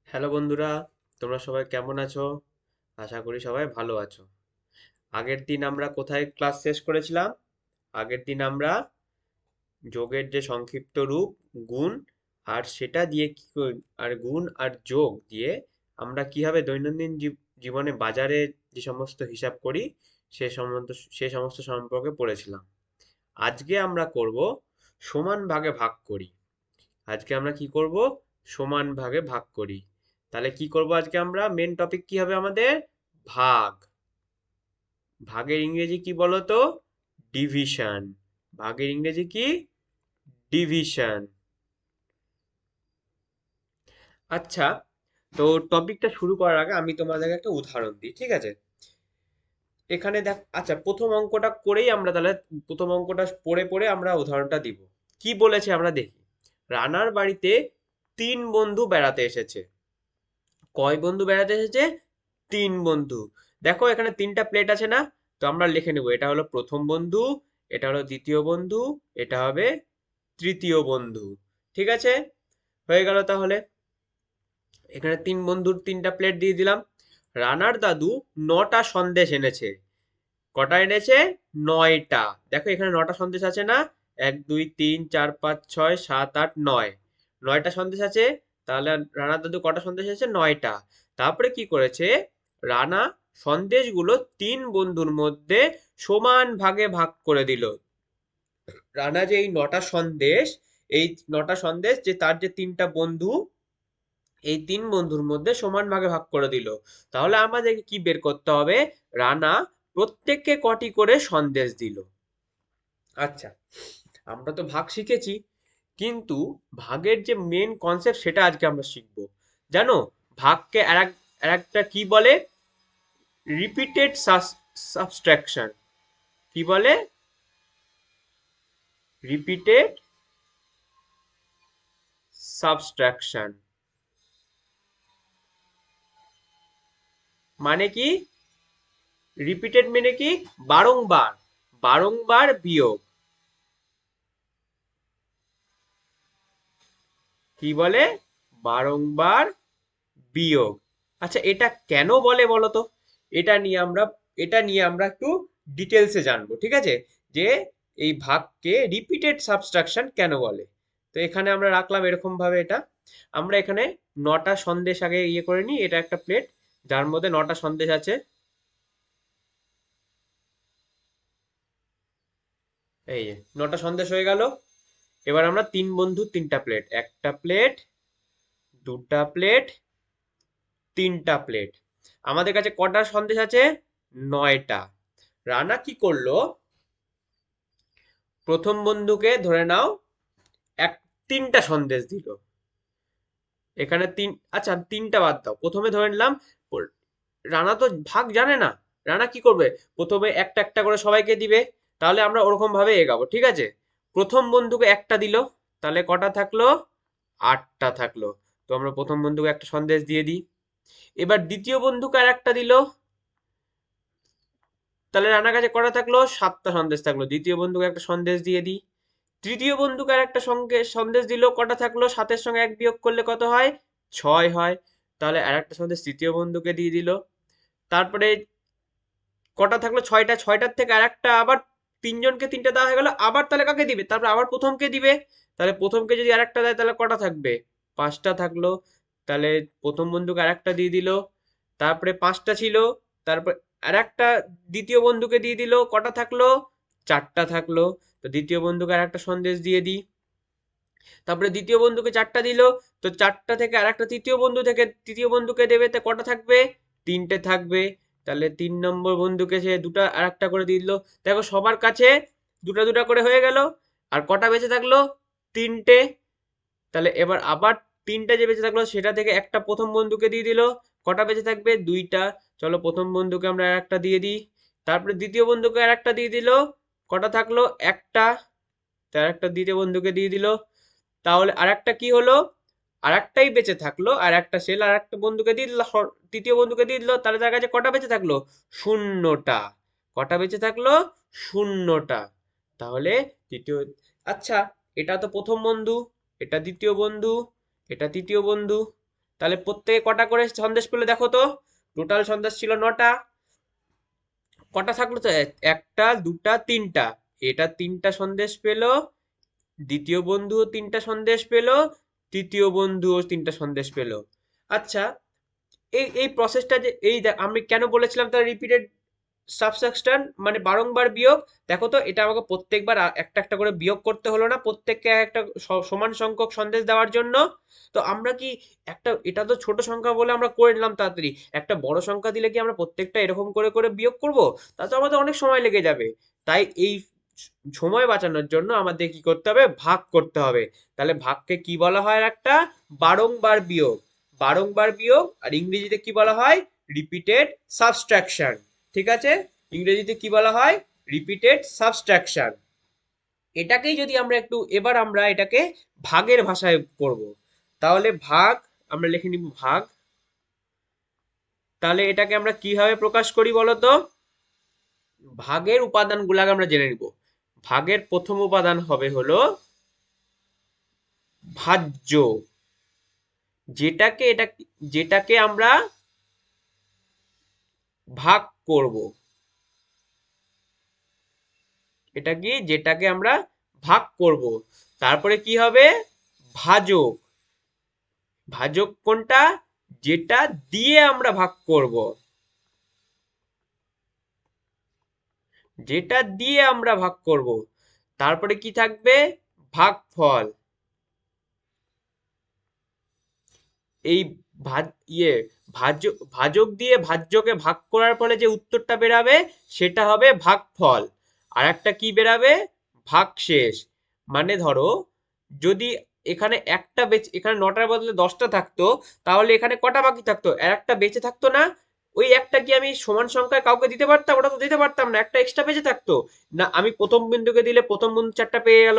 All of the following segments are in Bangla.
হ্যালো বন্ধুরা, তোমরা সবাই কেমন আছো? আশা করি সবাই ভালো আছো। আগের দিন আমরা কোথায় ক্লাস শেষ করেছিলাম? আগের দিন আমরা যোগের যে সংক্ষিপ্ত রূপ গুণ আর সেটা দিয়ে আর গুণ আর যোগ দিয়ে আমরা কিভাবে দৈনন্দিন জীবনে বাজারে যে সমস্ত হিসাব করি সে সমস্ত সম্পর্কে পড়েছিলাম। আজকে আমরা করব সমান ভাগে ভাগ করি। আজকে আমরা কি করব? সমান ভাগে ভাগ করি। তাহলে কি করব আজকে আমরা? মেন টপিক কি হবে আমাদের? ভাগ। ভাগের ইংরেজি কি বলো তো? ডিভিশন। ভাগের ইংরেজি কি? ডিভিশন। আচ্ছা, তো টপিকটা শুরু করার আগে আমি তোমাদেরকে একটা উদাহরণ দিই, ঠিক আছে? এখানে দেখ, আচ্ছা প্রথম অঙ্কটা করেই আমরা তাহলে প্রথম অঙ্কটা পড়ে পড়ে আমরা উদাহরণটা দিব। কি বলেছে আমরা দেখি। রানার বাড়িতে 3 বন্ধু বেড়াতে এসেছে। কয় বন্ধু বেড়াতে এসেছে? 3 বন্ধু। দেখো এখানে 3টা প্লেট আছে না? তো আমরা লিখে নেব, এটা হলো প্রথম বন্ধু, এটা হলো দ্বিতীয় বন্ধু, এটা হবে তৃতীয় বন্ধু। ঠিক আছে, হয়ে গেল তাহলে। এখানে 3 বন্ধুর 3টা প্লেট দিয়ে দিলাম। রানার দাদু 9টা সন্দেশ এনেছে। কটা এনেছে? 9টা। দেখো এখানে 9টা সন্দেশ আছে না? 1 2 3 4 5 6 7 8 9। 9টা সন্দেশ আছে। তাহলে রানার দাদু কটা সন্দেশ এনেছে? 9টা। তারপরে কি করেছে? রানা সন্দেশগুলো 3 বন্ধুর মধ্যে সমান ভাগে ভাগ করে দিল। রানা যে এই 9টা সন্দেশ, এই 9টা সন্দেশ যে তার যে 3টা বন্ধু, এই 3 বন্ধুর মধ্যে সমান ভাগে ভাগ করে দিল। তাহলে আমাদেরকে কি বের করতে হবে? রানা প্রত্যেককে কটি করে সন্দেশ দিল। আচ্ছা, আমরা তো ভাগ শিখেছি, কিন্তু ভাগের যে মেন কনসেপ্ট সেটা আজকে আমরা শিখবো। জানো, ভাগকে আরেকটা কি বলে? Repeated subtraction. কি বলে? Repeated subtraction. মানে কি? রিপিটেড মানে কি? বারংবার। বারংবার বিয়োগ। কি বলে? বারংবার বিয়োগ। আচ্ছা, এটা কেন বলে বলো তো? এটা নিয়ে আমরা এটা নিয়ে আমরা একটু ডিটেলসে জানবো, ঠিক আছে? যে এই ভাগকে রিপিটেড সাবট্রাকশন কেন বলে। তো এখানে আমরা রাখলাম এরকম ভাবে এটা। আমরা এখানে 9টা সন্দেশ আগে ইয়ে করে নিই। এটা একটা প্লেট যার মধ্যে 9টা সন্দেশ আছে। এই যে 9টা সন্দেশ হয়ে গেল। এবার আমরা 3 বন্ধু 3টা প্লেট, একটা প্লেট, দুটা প্লেট, 3টা প্লেট। আমাদের কাছে কটা সন্দেশ আছে? 9টা। রানা কি করলো? প্রথম বন্ধুকে ধরে নাও এক 3টা সন্দেশ দিল। এখানে আচ্ছা 3টা বাদ দাও, প্রথমে ধরে নিলাম রানা তো ভাগ জানে না। রানা কি করবে? প্রথমে একটা একটা করে সবাইকে দিবে। তাহলে আমরা ওরকম ভাবে এগাবো, ঠিক আছে? প্রথম বন্ধুকে একটা দিল, তাহলে কটা থাকলো? 8টা থাকলো। তো আমরা প্রথম বন্ধুকে একটা সন্দেশ দিয়ে দিই। এবার দ্বিতীয় বন্ধুকে আর একটা দিল, তাহলে রানার কাছে কটা থাকলো? 7টা সন্দেশ থাকলো। দ্বিতীয় বন্ধুকে একটা সন্দেশ দিয়ে দিই। তৃতীয় বন্ধুকে আর একটা সঙ্গে সন্দেশ দিল, কটা থাকলো? 7-এর সঙ্গে 1 বিয়োগ করলে কত হয়? 6 হয়। তাহলে আর একটা সন্দেশ তৃতীয় বন্ধুকে দিয়ে দিল। তারপরে কটা থাকলো? 6টা। 6টার থেকে আর একটা আবার 3জনকে 3টা দেওয়া হয়ে গেল। আবার তাহলে কাকে দিবে? তারপর আবার প্রথমকে দিবে। তাহলে প্রথমকে যদি আর একটা দেয় তাহলে কটা থাকবে? 5টা থাকলো। তাহলে প্রথম বন্ধুকে আর একটা দিয়ে দিল। তারপরে 5টা ছিল। তারপর আর একটা দ্বিতীয় বন্ধুকে দিয়ে দিল, কটা থাকলো? 4টা থাকলো। তো দ্বিতীয় বন্ধুকে আর একটা সন্দেশ দিয়ে দিই। তারপরে দ্বিতীয় বন্ধুকে 4টা দিল। তো 4টা থেকে আর একটা তৃতীয় বন্ধুকে দেবে, তো কটা থাকবে? 3টে থাকবে। তাহলে 3 নম্বর বন্ধুকে সে দুটা আর একটা করে দিয়ে দিল। দেখো সবার কাছে দুটা দুটা করে হয়ে গেল। আর কটা বেঁচে থাকলো? 3টে। তাহলে এবার আবার 3টে যে বেঁচে থাকলো সেটা থেকে একটা প্রথম বন্ধুকে দিয়ে দিল। কটা বেঁচে থাকবে? 2টা। চলো প্রথম বন্ধুকে আমরা আর একটা দিয়ে দিই। তারপরে দ্বিতীয় বন্ধুকে আর একটা দিয়ে দিল। কটা থাকলো? একটা। তার একটা দ্বিতীয় বন্ধুকে দিয়ে দিল। তাহলে আরেকটা কি হলো? আরেকটাই বেঁচে থাকলো। আর একটা সেল আর একটা বন্ধুকে দিয়ে দিল, তৃতীয় বন্ধুকে দিয়ে দিল। তাহলে তার কাছে কটা বেঁচে থাকলো? শূন্যটা। কটা বেঁচে থাকলো? শূন্যটা। তাহলে তৃতীয়, আচ্ছা এটা তো প্রথম বন্ধু, এটা দ্বিতীয় বন্ধু, এটা তৃতীয় বন্ধু। তাহলে প্রত্যেকে কটা করে সন্দেশ পেলো দেখো তো। টোটাল সন্দেশ ছিল 9টা। কটা থাকলো তো? একটা, দুটা, তিনটা। এটা 3টা সন্দেশ পেলো, দ্বিতীয় বন্ধুও 3টা সন্দেশ পেলো, তৃতীয় বন্ধুও 3টা সন্দেশ পেলো। আচ্ছা, এই এই প্রসেসটা যে আমি কেন বলেছিলাম তার রিপিটেড সাবট্রাকশন মানে বারংবার বিয়োগ। দেখো তো, এটা আমাকে প্রত্যেকবার একটা একটা করে বিয়োগ করতে হলো না, প্রত্যেককে একটা সমান সংখ্যক সন্দেশ দেওয়ার জন্য। তো আমরা কি একটা, এটা তো ছোট সংখ্যা বলে আমরা করে নিলাম তাড়াতাড়ি, একটা বড় সংখ্যা দিলে কি আমরা প্রত্যেকটা এরকম করে করে বিয়োগ করব? তা তো আমাদের অনেক সময় লেগে যাবে। তাই এই সময় বাঁচানোর জন্য আমাদের কি করতে হবে? ভাগ করতে হবে। তাহলে ভাগকে কি বলা হয়? একটা বারংবার বিয়োগ। বারংবার বিয়োগ। আর ইংরেজিতে কি বলা হয়? Repeated subtraction. ঠিক আছে, ইংরেজিতে কি বলা হয়? Repeated subtraction. এটাকেই যদি আমরা একটু, এবার আমরা এটাকে ভাগের ভাষায় করব। তাহলে ভাগ, আমরা লিখে নিব ভাগ। তাহলে এটাকে আমরা কিভাবে প্রকাশ করি বলতো? ভাগের উপাদানগুলোকে আমরা জেনে নিব। ভাগের প্রথম উপাদান হবে হলো ভাজ্য। যেটাকে আমরা ভাগ করব। এটা কি? যেটাকে আমরা ভাগ করব। তারপরে কি হবে? ভাজক। ভাজক কোনটা? যেটা দিয়ে আমরা ভাগ করব। যেটা দিয়ে আমরা ভাগ করব। তারপরে কি থাকবে? ভাগফল। এই ভাজ ইয়ে ভাজক দিয়ে ভাজ্যকে ভাগ করার ফলে যে উত্তরটা বেরাবে সেটা হবে ভাগফল। আর একটা কি বেরাবে? ভাগশেষ। মানে ধরো, যদি এখানে একটা বেঁচে, এখানে 9টার বদলে 10টা থাকতো, তাহলে এখানে কটা বাকি থাকতো? আর একটা বেঁচে থাকতো না? ওই একটা কি আমি সমান সংখ্যায় কাউকে দিতে পারতাম? ওটা তো দিতে পারতাম না, একটা এক্সট্রা বেঁচে থাকতো। না, আমি প্রথম বিন্দুকে দিলে প্রথম বন্ধু 4টা পেয়ে গেল,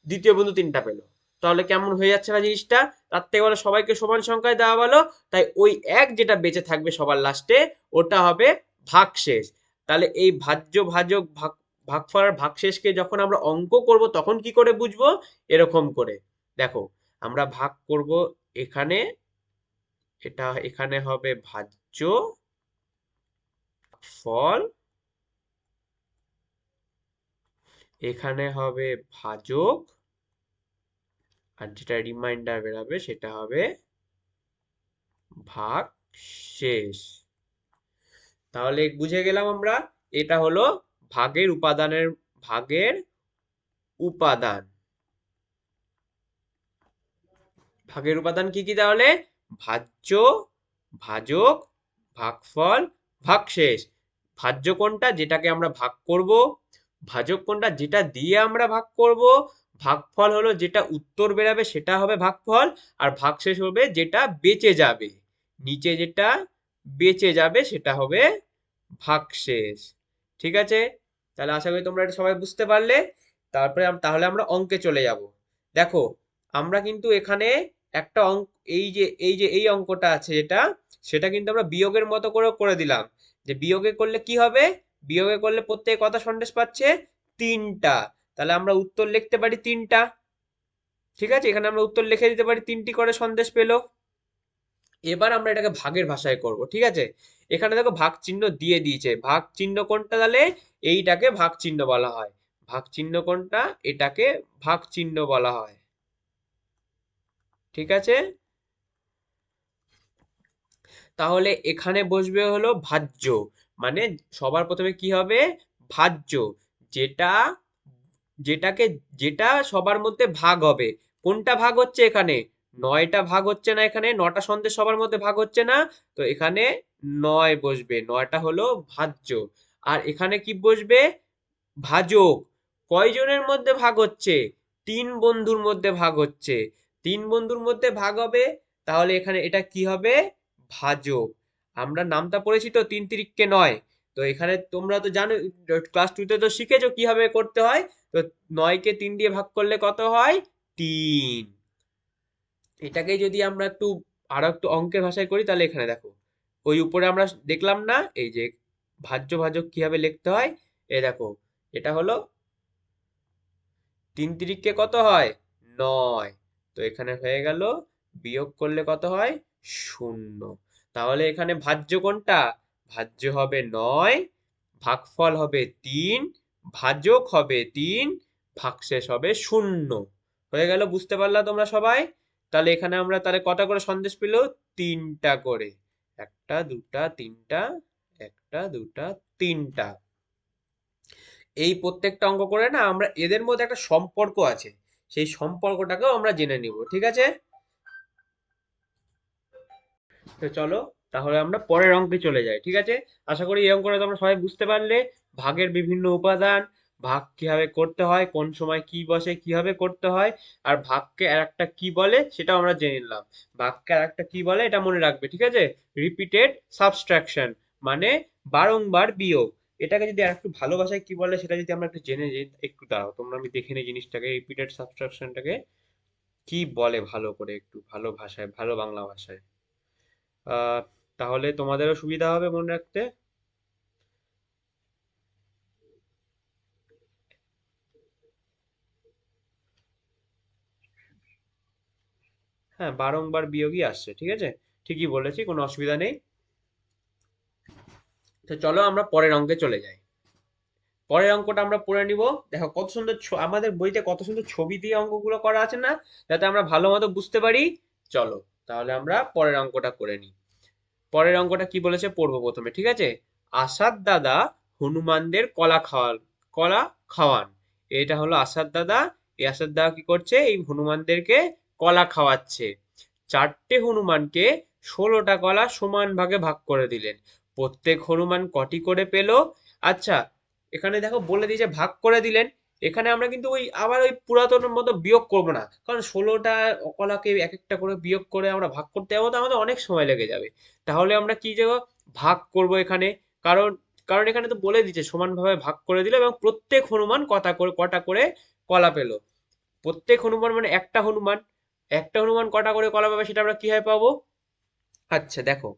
দ্বিতীয় বন্ধু 3টা পেলো। তাহলে কেমন হয়ে যাচ্ছে না জিনিসটা? তার থেকে বলে সবাইকে সমান সংখ্যায় দেওয়া ভালো। তাই ওই এক যেটা বেঁচে থাকবে সবার লাস্টে, ওটা হবে ভাগশেষ। তাহলে এই ভাজ্য, ভাজক, ভাগফল আর ভাগশেষকে যখন আমরা অঙ্ক করব তখন কি করে বুঝবো? এরকম করে দেখো, আমরা ভাগ করব এখানে, এটা এখানে হবে ভাজ্য ফল, এখানে হবে ভাজক, আর যেটা রিমাইন্ডার বেরাবে সেটা হবে ভাগ শেষ। তাহলে বুঝে গেলাম আমরা, এটা হলো ভাগের উপাদানের, ভাগের উপাদান। ভাগের উপাদান কি কি তাহলে? ভাজ্য, ভাজক, ভাগফল, ভাগশেষ। ভাজ্য কোনটা? যেটাকে আমরা ভাগ করব। ভাজক কোনটা? যেটা দিয়ে আমরা ভাগ করব। ভাগফল হলো যেটা উত্তর বেরাবে সেটা হবে ভাগফল। আর ভাগশেষ হবে যেটা বেঁচে যাবে, নিচে যেটা বেঁচে যাবে সেটা হবে ভাগশেষ। ঠিক আছে, তাহলে আশা করি তোমরা এটা সবাই বুঝতে পারলে। তারপরে তাহলে আমরা অঙ্কে চলে যাব। দেখো, আমরা কিন্তু এখানে একটা অঙ্ক, এই অঙ্কটা আছে যেটা, সেটা কিন্তু আমরা বিয়োগের মতো করে করে দিলাম। যে বিয়োগে করলে কি হবে? বিয়োগে করলে প্রত্যেকে কত সন্দেশ পাচ্ছে? 3টা। তাহলে আমরা উত্তর লিখতে পারি 3টা। ঠিক আছে, এখানে আমরা উত্তর লিখে দিতে পারি 3টি করে সন্দেশ পেলো। এবার আমরা এটাকে ভাগের ভাষায় করব। ঠিক আছে, এখানে দেখো ভাগ চিহ্ন দিয়ে দিয়েছে। ভাগ চিহ্ন কোনটা? তাহলে এইটাকে ভাগ চিহ্ন বলা হয়। ভাগ চিহ্ন কোনটা? এটাকে ভাগ চিহ্ন বলা হয়। ঠিক আছে, তাহলে এখানে বসবে হলো ভাজ্য। মানে সবার প্রথমে কি হবে? ভাজ্য। যেটা, যেটাকে, যেটা সবার মধ্যে ভাগ হবে। কোনটা ভাগ হচ্ছে এখানে? 9টা ভাগ হচ্ছে না, এখানে 9টা সন্দেশ সবার মধ্যে ভাগ হচ্ছে না। তো এখানে 9 বসবে, 9টা হলো ভাজ্য। আর এখানে কি বসবে? ভাজক। কয়জনের মধ্যে ভাগ হচ্ছে? 3 বন্ধুর মধ্যে ভাগ হচ্ছে। 3 বন্ধুর মধ্যে ভাগ হবে, তাহলে এখানে এটা কি হবে? ভাজক। আমরা নামটা পড়েছি তো, 3 তিরিককে 9। তো এখানে তোমরা তো জানো, ক্লাস 2তে তো শিখেছো কিভাবে করতে হয়। তো 9কে 3 দিয়ে ভাগ করলে কত হয়? 3। এটাকে যদি আমরা একটু আরো একটু অঙ্কের ভাষায় করি, তাহলে এখানে দেখো, ওই উপরে আমরা দেখলাম না এই যে ভাজ্য ভাজক কিভাবে লিখতে হয়? এই দেখো, এটা হলো 3 তিরিককে কত হয়? 9। তো এখানে হয়ে গেল, বিয়োগ করলে কত হয়? শূন্য। তাহলে এখানে ভাজ্য কোনটা? ভাজ্য হবে 9, ভাগফল হবে 3, ভাজক হবে 3, ভাগশেষ হবে 0। হয়ে গেল, বুঝতে পারলা তোমরা সবাই? তাহলে এখানে আমরা তাহলে কটা করে সন্দেশ পেল? 3টা করে। একটা, দুটা, তিনটা, একটা, দুটা, তিনটা। এই প্রত্যেকটা অঙ্ক করে না আমরা এদের মধ্যে একটা সম্পর্ক আছে, সেই সম্পর্কটাকেও আমরা জেনে নিব, ঠিক আছে? তো চলো তাহলে আমরা পরের অঙ্কে চলে যাই, ঠিক আছে? আশা করি এই অঙ্কটা তোমরা সবাই বুঝতে পারলে। ভাগের বিভিন্ন উপাদান, ভাগ কিভাবে করতে হয়, কোন সময় কি বসে, কিভাবে করতে হয়, আর ভাগকে আর একটা কি বলে সেটাও আমরা জেনে নিলাম। ভাগকে আর একটা কি বলে এটা মনে রাখবে, ঠিক আছে? রিপিটেড সাবট্রাকশন, মানে বারংবার বিয়োগ। এটাকে যদি আর একটু ভালো ভাষায় কি বলে সেটা যদি আমরা একটু জেনে যাই, একটু দাঁড়াও তোমরা, আমি দেখে নিই জিনিসটাকে, রিপিটেড সাবট্রাকশনটাকে কি বলে ভালো করে, একটু ভালো ভাষায়, ভালো বাংলা ভাষায়। আহ, তাহলে তোমাদেরও সুবিধা হবে মনে রাখতে। হ্যাঁ, বারংবার বিয়োগই আসছে, ঠিক আছে? ঠিকই বলেছি, কোনো অসুবিধা নেই। তো চলো আমরা পরের অঙ্কে চলে যাই। পরের অঙ্কটা আমরা পড়ে নিব। দেখো কত সুন্দর আমাদের বইতে কত সুন্দর ছবি দিয়ে অঙ্কগুলো করা আছে না, যাতে আমরা ভালো মতো বুঝতে পারি। চলো তাহলে আমরা পরের অঙ্কটা করে নিই। পরের অঙ্কটা কি বলেছে পড়বো প্রথমে, ঠিক আছে? আসাদ দাদা হনুমানদের কলা খাওয়ান। এটা হলো আসাদ দাদা। এই আসাদ দাদা কি করছে? এই হনুমানদেরকে কলা খাওয়াচ্ছে। চারটে হনুমানকে 16টা কলা সমান ভাগে ভাগ করে দিলেন। প্রত্যেক হনুমান কটি করে পেল? আচ্ছা, এখানে দেখো বলে দিয়েছে ভাগ করে দিলেন। এখানে আমরা কিন্তু ওই আবার ওই পুরাতনের মতো বিয়োগ করব না, কারণ 16টা কলাকে এক একটা করে বিয়োগ করে আমরা ভাগ করতে যাবো তো আমাদের অনেক সময় লেগে যাবে। তাহলে আমরা কি দেবো? ভাগ করব এখানে। কারণ কারণ এখানে তো বলে দিচ্ছে সমানভাবে ভাগ করে দিল, এবং প্রত্যেক হনুমান কটা করে কলা পেল। প্রত্যেক হনুমান মানে একটা হনুমান, একটা হনুমান কটা করে কলা পাবে সেটা আমরা কিভাবে পাবো? আচ্ছা দেখো,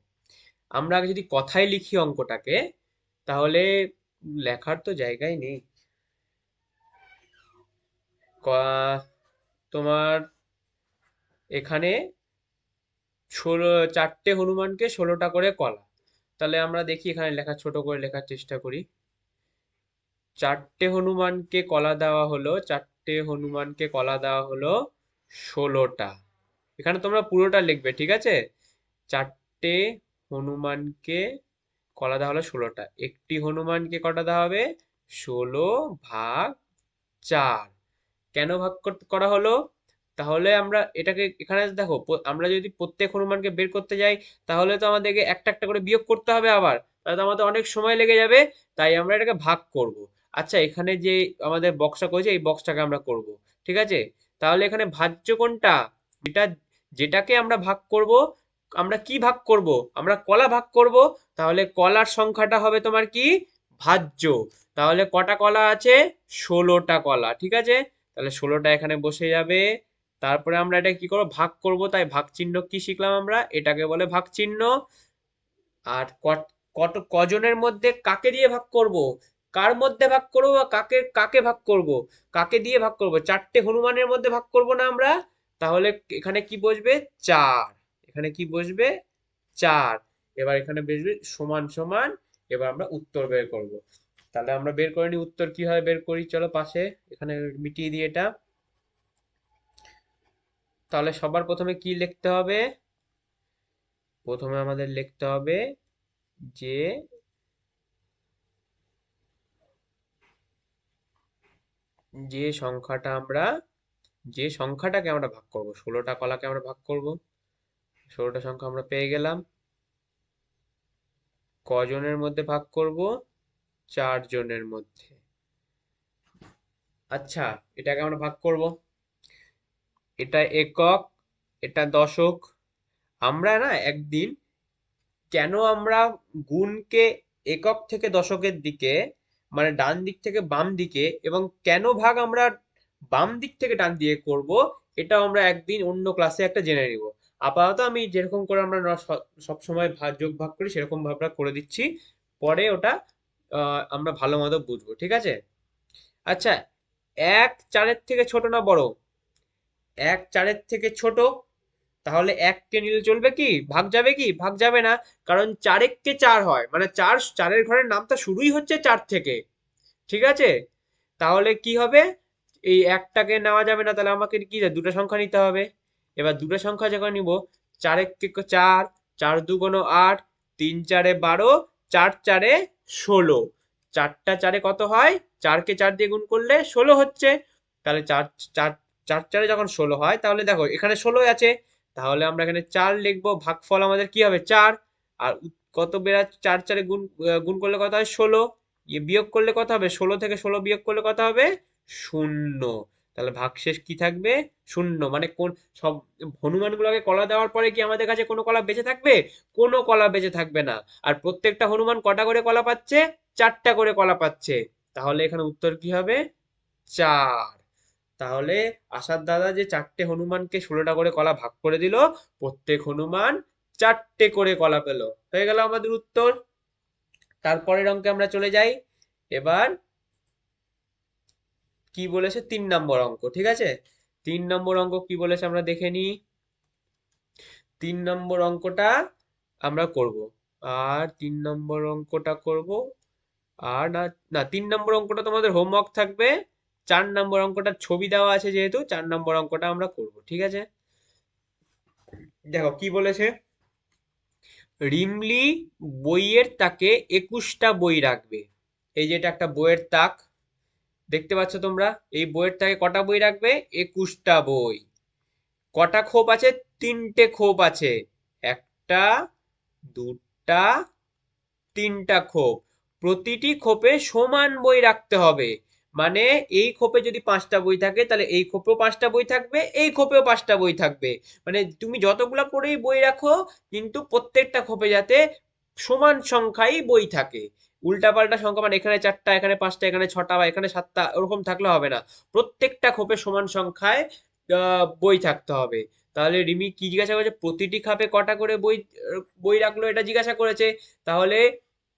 আমরা আগে যদি কথায় লিখি অঙ্কটাকে, তাহলে লেখার তো জায়গায় নেই। ক- তোমার এখানে 4টে হনুমানকে 16টা করে কলা। তাহলে আমরা দেখি এখানে লেখা, ছোট করে লেখার চেষ্টা করি। 4টে হনুমানকে কলা দেওয়া হলো 16টা। এখানে তোমরা পুরোটা লিখবে, ঠিক আছে? 4টে হনুমানকে কলা দেওয়া হলো 16টা। একটি হনুমানকে কটা দেওয়া হবে? 16 ভাগ 4। কেন করা হলো? তাহলে আমরা এটাকে এখানে দেখো, আমরা যদি প্রত্যেক হনুমানকে বের করতে যাই, তাহলে তো আমাদেরকে একটা একটা করে বিয়োগ করতে হবে আবার, তাহলে তো আমাদের অনেক সময় লেগে যাবে। তাই আমরা এটাকে ভাগ করব। আচ্ছা, এখানে যে আমাদের বক্সটা করেছে এই বক্সটাকে আমরা করব, ঠিক আছে? তাহলে এখানে ভাজ্য কোনটা? যেটা, যেটাকে আমরা ভাগ করব, আমরা কি ভাগ করব? আমরা কলা ভাগ করব। তাহলে কলার সংখ্যাটা হবে তোমার কি? ভাজ্য। তাহলে কটা কলা আছে? 16টা কলা, ঠিক আছে? তাহলে 16টা এখানে বসে যাবে। তারপরে আমরা এটা কি করবো? ভাগ করব, তাই ভাগ চিহ্ন কি শিখলাম আমরা? এটাকে বলে ভাগ চিহ্ন। আর কজনের মধ্যে কাকে দিয়ে ভাগ করব? কার মধ্যে ভাগ করব বা কাকে কাকে ভাগ করব? কাকে দিয়ে ভাগ করব? 4টে হনুমানের মধ্যে ভাগ করব না আমরা? তাহলে এখানে কি বসবে? 4। এখানে কি বসবে? 4। এবার এখানে বসবে সমান সমান। এবার আমরা উত্তর বের করব। তাহলে আমরা বের করে নিই উত্তর, কিভাবে বের করি চলো পাশে, এখানে মিটিয়ে দিই এটা। তাহলে সবার প্রথমে কি লিখতে হবে? প্রথমে আমাদের লিখতে হবে যে যে সংখ্যাটা আমরা যে সংখ্যাটাকে আমরা ভাগ করব, 16টা কলাকে আমরা ভাগ করব। 16টা সংখ্যা আমরা পেয়ে গেলাম। কজনের মধ্যে ভাগ করব? 4 জনের মধ্যে। আচ্ছা, এটাকে আমরা ভাগ করব। এটা একক, এটা দশক। আমরা না একদিন কেন আমরা গুণকে একক থেকে দশকের দিকে, মানে ডান দিক থেকে বাম দিকে, এবং কেন ভাগ আমরা বাম দিক থেকে ডান দিকে করব, এটাও আমরা একদিন অন্য ক্লাসে একটা জেনে নিব। আপাতত আমি যেরকম করে আমরা সব সময় যোগ ভাগ করি সেরকম ভাবে করে দিচ্ছি। পরে ওটা আমরা ভালো মতো বুঝবো, ঠিক আছে? আচ্ছা, 1 4-এর থেকে ছোট না বড়? 1 4-এর থেকে ছোট। তাহলে এককে নিলে চলবে কি, ভাগ যাবে কি, ভাগ যাবে না, কারণ 4 4 হয়, মানে চারের ঘরের নামটা শুরুই হচ্ছে 4 থেকে, ঠিক আছে। তাহলে কি হবে, এই একটাকে নেওয়া যাবে না, তাহলে আমাকে কি দুটো সংখ্যা নিতে হবে। এবার দুটো সংখ্যা যখন নিব, 4 4 4 2 8, 3 4 12, 4 4 16, চারটা চারে কত হয়, 4কে 4 দিয়ে গুণ করলে 16 হচ্ছে। তাহলে 4 4 4 4 যখন 16 হয়, তাহলে দেখো এখানে 16 আছে, তাহলে আমরা এখানে 4 লিখবো, ভাগফল আমাদের কি হবে 4। আর কত বেড়া 4 4 গুণ গুণ করলে কত হয় 16, বিয়োগ করলে কত হবে, 16 থেকে 16 বিয়োগ করলে কত হবে, শূন্য। তাহলে ভাগশেষ কি থাকবে, শূন্য। মানে কোন সব হনুমানগুলোকে কলা দেওয়ার পরে কি আমাদের কাছে কোনো কলা বেঁচে থাকবে, কোনো কলা বেঁচে থাকবে না। আর প্রত্যেকটা হনুমান কটা করে কলা পাচ্ছে, 4টা করে কলা পাচ্ছে। তাহলে এখানে উত্তর কি হবে, 4। তাহলে আসার দাদা যে 4টে হনুমানকে 16টা করে কলা ভাগ করে দিল, প্রত্যেক হনুমান 4টে করে কলা পেল, হয়ে গেল আমাদের উত্তর। তারপরের অঙ্কে আমরা চলে যাই। এবার কি বলেছে, 3 নম্বর অঙ্ক, ঠিক আছে। 3 নম্বর অঙ্ক কি বলেছে আমরা দেখে নিই। 3 নম্বর অঙ্কটা আমরা করব, আর 3 নম্বর অঙ্কটা করব, আর না, না 3 নম্বর অঙ্কটা তোমাদের হোমওয়ার্ক থাকবে। 4 নম্বর অঙ্কটা ছবি দেওয়া আছে, যেহেতু 4 নম্বর অঙ্কটা আমরা করব, ঠিক আছে। দেখো কি বলেছে, রিমলি বইয়ের তাকে 21টা বই রাখবে। এই যে এটা একটা বইয়ের তাক, দেখতে পাচ্ছ তোমরা, এই বইয়ের তাকে কটা বই রাখবে, 21টা বই। কটা খোপ আছে, 3টে খোপ আছে, একটা, দুটা, 3টা খোপ। প্রতিটি খোপে সমান বই রাখতে হবে। মানে এই খোপে যদি 5টা বই থাকে, তাহলে এই খোপেও 5টা বই থাকবে, এই খোপেও 5টা বই থাকবে। মানে তুমি যতগুলা করেই বই রাখো, কিন্তু প্রত্যেকটা খোপে যাতে সমান সংখ্যাই বই থাকে। উল্টাপাল্টা সংখ্যা, মানে এখানে 4টা, এখানে 5টা, এখানে 6টা বা এখানে 7টা, ওরকম থাকলে হবে না। প্রত্যেকটা খোপে সমান সংখ্যায় বই থাকতে হবে। তাহলে রিমি কি জিজ্ঞাসা করেছে, প্রতিটি খাপে কটা করে বই বই রাখলো, এটা জিজ্ঞাসা করেছে। তাহলে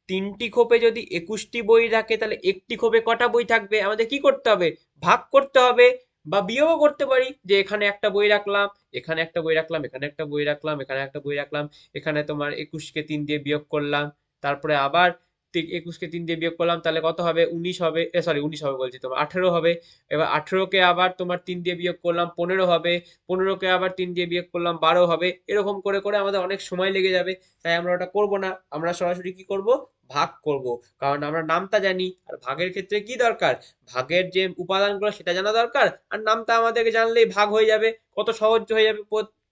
3টি খোপে যদি 21টি বই রাখে, তাহলে একটি খোপে কটা বই থাকবে, আমাদের কি করতে হবে, ভাগ করতে হবে। বা বিয়োগও করতে পারি, যে এখানে একটা বই রাখলাম, এখানে একটা বই রাখলাম, এখানে একটা বই রাখলাম, এখানে একটা বই রাখলাম, এখানে তোমার 21কে 3 দিয়ে বিয়োগ করলাম, তারপরে আবার 21কে 3 দিয়ে বিয়োগ করলাম, তাহলে কত হবে, 19 হবে, সরি 19 হবে বলছি, তোমার 18 হবে। এবার 18কে আবার তোমার 3 দিয়ে বিয়োগ করলাম, 15 হবে। 15কে আবার 3 দিয়ে বিয়োগ করলাম, 12 হবে। এরকম করে করে আমাদের অনেক সময় লেগে যাবে, তাই আমরা ওটা করব না। আমরা সরাসরি কি করব, ভাগ করব। কারণ আমরা নামটা জানি, আর ভাগের ক্ষেত্রে কি দরকার, ভাগের যে উপাদানগুলো সেটা জানা দরকার, আর নামটা আমাদেরকে জানলেই ভাগ হয়ে যাবে, কত সহজ হয়ে যাবে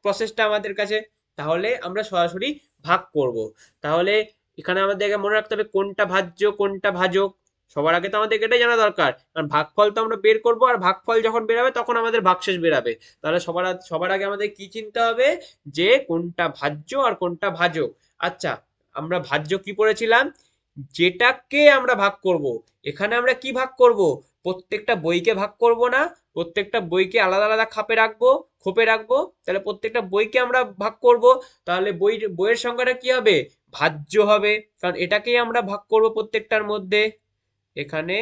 প্রসেসটা আমাদের কাছে। তাহলে আমরা সরাসরি ভাগ করব। তাহলে এখানে আমাদেরকে মনে রাখতে হবে কোনটা ভাজ্য কোনটা ভাজক। সবার আগে তো আমাদের এটাই জানা দরকার, কারণ ভাগফল তো আমরা বের করব, আর ভাগফল যখন বেরাবে তখন আমাদের ভাগশেষ বেরাবে। তাহলে সবার আগে আমাদের কি চিনতে হবে, যে কোনটা ভাজ্য আর কোনটা ভাজক। আচ্ছা, আমরা ভাজ্য কি পড়েছিলাম, যেটাকে আমরা ভাগ করব। এখানে আমরা কি ভাগ করব, প্রত্যেকটা বইকে ভাগ করব না, প্রত্যেকটা বইকে আলাদা আলাদা খাপে রাখবো, খোপে রাখবো। তাহলে প্রত্যেকটা বইকে আমরা ভাগ করব, তাহলে বইয়ের সংখ্যাটা কি হবে, ভাজ্য হবে, কারণ এটাকেই আমরা ভাগ করব প্রত্যেকটার মধ্যে। এখানে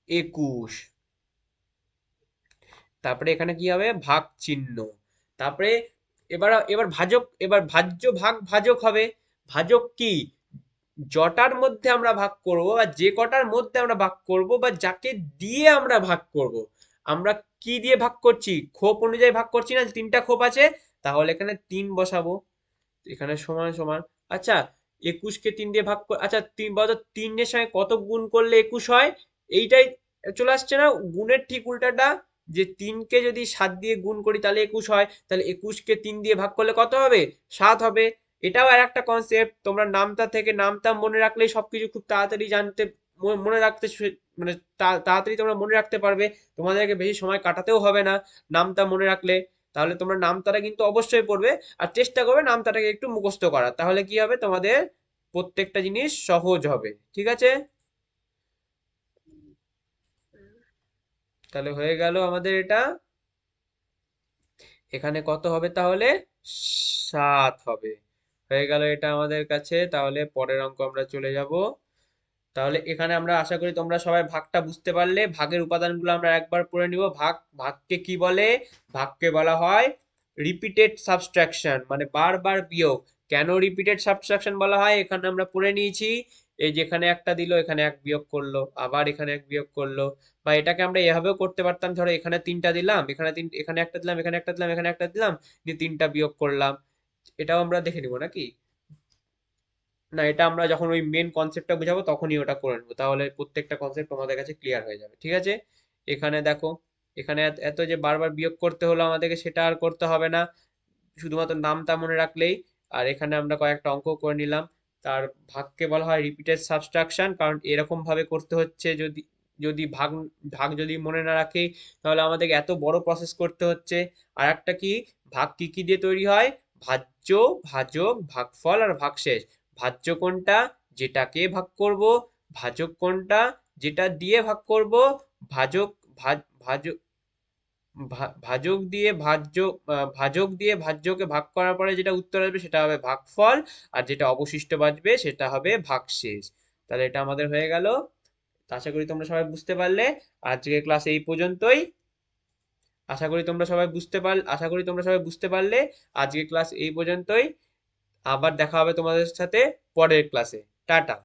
21, তারপরে এখানে কি হবে, ভাগ চিহ্ন। তারপরে এবার এবার ভাজক, এবার ভাজ্য ভাগ ভাজক হবে। ভাজক কি, জটার মধ্যে আমরা ভাগ করব, বা যে কটার মধ্যে আমরা ভাগ করব, বা যাকে দিয়ে আমরা ভাগ করব। আমরা কি দিয়ে ভাগ করছি, খোপ অনুযায়ী ভাগ করছি না, 3টা খোপ আছে, তাহলে এখানে 3 বসাবো, এখানে সমান সমান। আচ্ছা, 21কে 3 দিয়ে ভাগ আচ্ছা 3 বলো, 3 এর সঙ্গে কত গুণ করলে 21 হয়, এইটাই চলে আসছে না, গুণের ঠিক উল্টাটা। যে 3কে যদি 7 দিয়ে গুণ করি তাহলে 21 হয়, তাহলে 21কে 3 দিয়ে ভাগ করলে কত হবে, 7 হবে। এটাও আর একটা কনসেপ্ট, তোমরা নামতা থেকে নামতা মনে রাখলেই সবকিছু খুব তাড়াতাড়ি জানতে, মনে রাখতে মানে তাড়াতাড়ি তোমরা মনে রাখতে পারবে। তোমাদেরকে বেশি সময় কাটাতেও হবে না নামতা মনে রাখলে। তাহলে তোমরা নামতাটা কিন্তু অবশ্যই পড়বে, আর চেষ্টা করবে নামতাটাকে একটু মুখস্থ করার, তাহলে কি হবে, তোমাদের প্রত্যেকটা জিনিস সহজ হবে, ঠিক আছে। তাহলে হয়ে গেল আমাদের এটা, এখানে কত হবে তাহলে, 7 হবে। হয়ে গেল এটা আমাদের কাছে। তাহলে পরের অঙ্ক আমরা চলে যাব। তাহলে এখানে আমরা আশা করি তোমরা সবাই ভাগটা বুঝতে পারলে। ভাগের উপাদানগুলো আমরা একবার পড়ে নিব। ভাগকে কি বলে, ভাগকে বলা হয় রিপিটেড সাবট্রাকশন মানে বারবার বিয়োগ। কেন রিপিটেড সাবট্রাকশন বলা হয় এখানে আমরা পড়ে নিয়েছি। এই যেখানে একটা দিল এখানে এক বিয়োগ করলো, আবার এখানে এক বিয়োগ করলো। বা এটাকে আমরা এভাবেও করতে পারতাম, ধরো এখানে তিনটা দিলাম, এখানে একটা দিলাম, এখানে একটা দিলাম, এখানে একটা দিলাম, দিয়ে তিনটা বিয়োগ করলাম। এটাও আমরা দেখে নিব নাকি? না, এটা আমরা যখন ওই মেন কনসেপ্টটা বুঝাবো তখনই ওটা করে নেবো, তাহলে প্রত্যেকটা কনসেপ্ট আমাদের কাছে ক্লিয়ার হয়ে যাবে। ঠিক আছে, এখানে দেখো, এখানে এত যে বারবার বিয়োগ করতে হলো আমাদেরকে, সেটা আর করতে হবে না, শুধুমাত্র নামটা মনে রাখলেই। আর এখানে আমরা কয়েকটা অঙ্ক করে নিলাম। তার ভাগকে বলা হয় রিপিটেড সাবট্রাকশন, কারণ এরকম ভাবে করতে হচ্ছে। যদি যদি ভাগ ভাগ যদি মনে না রাখি, তাহলে আমাদেরকে এত বড় প্রসেস করতে হচ্ছে। আর একটা কি, ভাগ কি কি দিয়ে তৈরি হয়? ভাজ্য, ভাজক, ভাগফল আর ভাগশেষ। ভাজ্য কোনটা? যেটাকে ভাগ করব। ভাজক কোনটা? যেটা দিয়ে ভাগ করব। ভাজক ভাজক ভাজক দিয়ে ভাজক দিয়ে ভাজ্যকে ভাগ করার পরে যেটা উত্তর আসবে সেটা হবে ভাগফল, আর যেটা অবশিষ্ট বাঁচবে সেটা হবে ভাগশেষ। তাহলে এটা আমাদের হয়ে গেল। আশা করি তোমরা সবাই বুঝতে পারলে। আজকের ক্লাস এই পর্যন্তই। আশা করি তোমরা সবাই বুঝতে পারলে। আজকের ক্লাস এই পর্যন্তই। আবার দেখা হবে তোমাদের সাথে পরের ক্লাসে। টাটা।